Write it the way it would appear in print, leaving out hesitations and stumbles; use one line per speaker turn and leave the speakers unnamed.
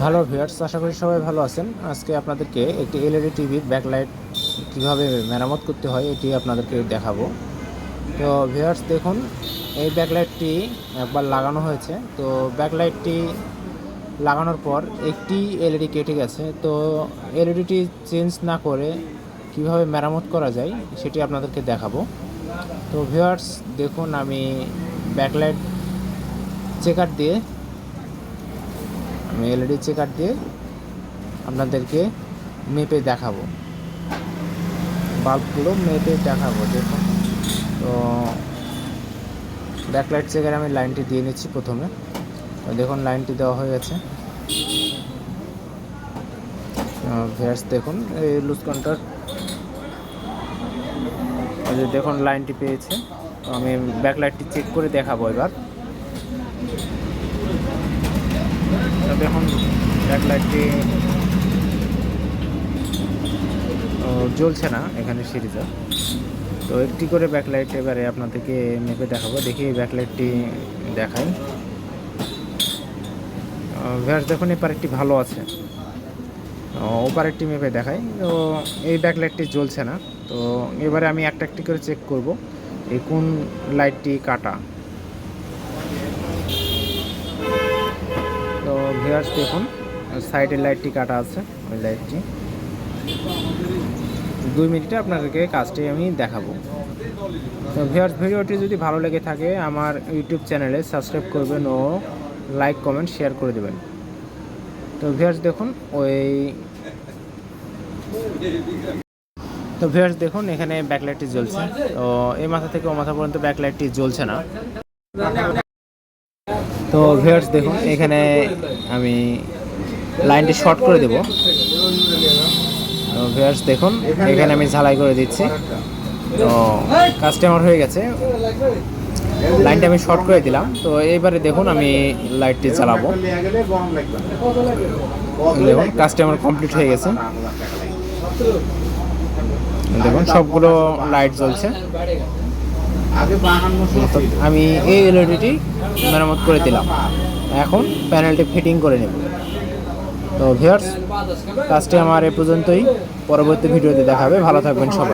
Hello viewers, আশা করি সবাই ভালো আছেন। আজকে আপনাদেরকে একটি এলইডি টিভির ব্যাকলাইট কীভাবে মেরামত করতে হয় এটি আপনাদেরকে দেখাবো। তো ভিউয়ার্স দেখুন, এই ব্যাকলাইটটি একবার লাগানো হয়েছে। তো ব্যাকলাইটটি লাগানোর পর একটি এলইডি কেটে গেছে। তো এলইডিটি চেঞ্জ না করে কিভাবে মেরামত করা যায় সেটি আপনাদেরকে দেখাবো। তো ভিউয়ার্স দেখুন, আমি ব্যাকলাইট চেকার দিয়ে এলইডি চেকার দিয়ে আপনাদেরকে মেপে দেখাবো, বাল্বগুলো মেপে দেখাবো। দেখুন, তো ব্যাকলাইট চেকারে আমি লাইনটি দিয়ে নিচ্ছি প্রথমে। তো দেখুন, লাইনটি দেওয়া হয়ে গেছে। ভিউয়ার্স দেখুন, এই লুজ কন্টাক্ট, দেখুন লাইনটি পেয়েছে। তো আমি ব্যাকলাইটটি চেক করে দেখাবো এবার। দেখুন, ব্যাকলাইটটি জ্বলছে না এখানে সিরিজে। তো একটি করে ব্যাকলাইট এবারে আপনাদেরকে মেপে দেখাবো। দেখি ব্যাকলাইটটি দেখাই। ভিউয়ার্স দেখুন, এপার একটি ভালো আছে, ওপার একটি মেপে দেখাই। তো এই ব্যাকলাইটটি জ্বলছে না। তো এবারে আমি একটা একটি করে চেক করব এই কোন লাইটটি কাটা। তো ভিউয়ার্স দেখুন, সাইডের লাইটটি কাটা আছে, ওই লাইটটি। 2 মিনিটে আপনাদেরকে কাজটি আমি দেখাবো। তো ভিউয়ার্স, ভিডিওটি যদি ভালো লেগে থাকে আমার ইউটিউব চ্যানেলে সাবস্ক্রাইব করবেন ও লাইক কমেন্ট শেয়ার করে দেবেন। তো ভিউয়ার্স দেখুন, ভিউয়ার্স দেখুন, এখানে ব্যাকলাইটটি জ্বলছে। তো এই মাথা থেকে ও মাথা পর্যন্ত ব্যাকলাইটটি জ্বলছে না। তো ভিউয়ার্স দেখুন, এখানে আমি লাইনটি শর্ট করে দেব। তো ভিউয়ার্স দেখুন, এখানে আমি ঝালাই করে দিচ্ছি। তো কাজটা আমার হয়ে গেছে, লাইনটা আমি শর্ট করে দিলাম। তো এইবারে দেখুন, আমি লাইটটি চালাবো। দেখুন, কাজটা আমার কমপ্লিট হয়ে গেছে। দেখুন, সবগুলো লাইট জ্বলছে। আমি এই এলইডিটি মেরামত করে দিলাম। এখন প্যানেলটি ফিটিং করে নেব। তো ভিউয়ার্স, কাজটি আমার এ পর্যন্তই। পরবর্তী ভিডিওতে দেখাবে। ভালো থাকবেন সবাই।